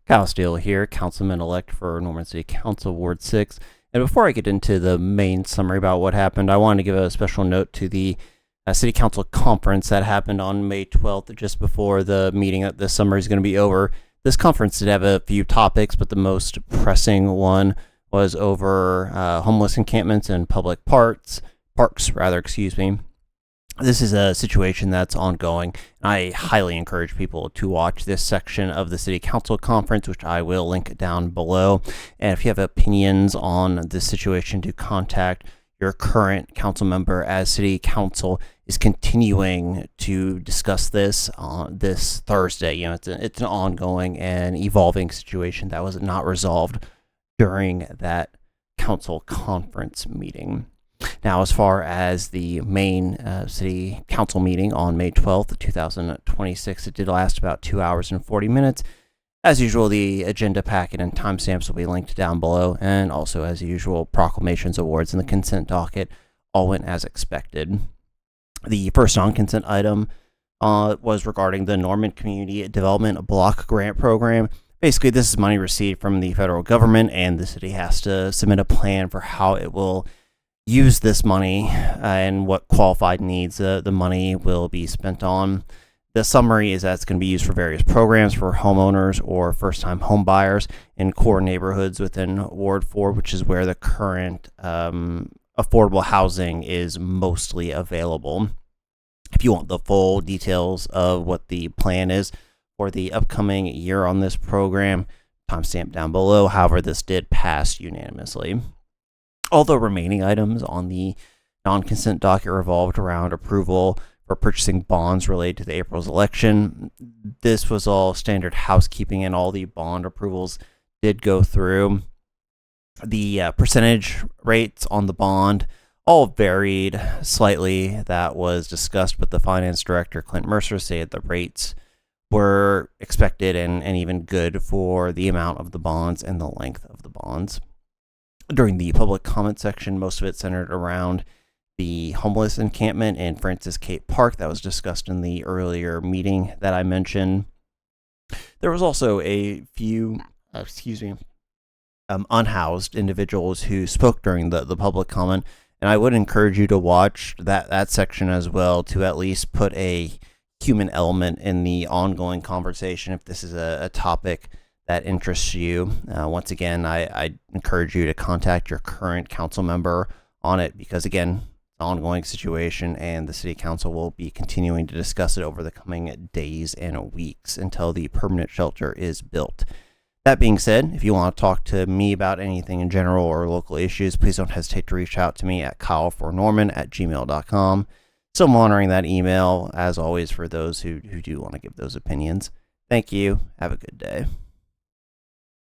Kyle Steele here, Councilman-elect for Norman City Council, Ward 6. And before I get into the main summary about what happened, I wanted to give a special note to the City Council conference that happened on May 12th, just before the meeting that this summer is going to be over. This conference did have a few topics, but the most pressing one was over homeless encampments and public parks. This is a situation that's ongoing. I highly encourage people to watch this section of the City Council conference, which I will link down below. And if you have opinions on this situation, to contact your current council member, as City Council is continuing to discuss this on this Thursday. It's an ongoing and evolving situation that was not resolved during that council conference meeting. Now, as far as the main City Council meeting on May 12th, 2026, it did last about 2 hours and 40 minutes. As usual, the agenda packet and timestamps will be linked down below, and also, as usual, proclamations, awards, and the consent docket all went as expected. The first non-consent item was regarding the Norman Community Development Block Grant Program. Basically, this is money received from the federal government, and the city has to submit a plan for how it will use this money and what qualified needs the money will be spent on. The summary is that it's going to be used for various programs for homeowners or first-time home buyers in core neighborhoods within Ward 4, which is where the current affordable housing is mostly available. If you want the full details of what the plan is for the upcoming year on this program, timestamp down below. However, this did pass unanimously. All the remaining items on the non-consent docket revolved around approval for purchasing bonds related to the April's election. This was all standard housekeeping, and all the bond approvals did go through. The percentage rates on the bond all varied slightly. That was discussed with the finance director, Clint Mercer, said the rates were expected and even good for the amount of the bonds and the length of the bonds. During the public comment section, most of it centered around the homeless encampment in Francis Cape Park that was discussed in the earlier meeting that I mentioned. There was also a few, unhoused individuals who spoke during the public comment, and I would encourage you to watch that section as well, to at least put a human element in the ongoing conversation if this is a topic that interests you. Once again, I encourage you to contact your current council member on it, because again, it's an ongoing situation, and the City Council will be continuing to discuss it over the coming days and weeks until the permanent shelter is built. That being said, if you want to talk to me about anything in general or local issues, please don't hesitate to reach out to me at KyleForNorman@gmail.com. Still monitoring that email, as always, for those who do want to give those opinions. Thank you. Have a good day.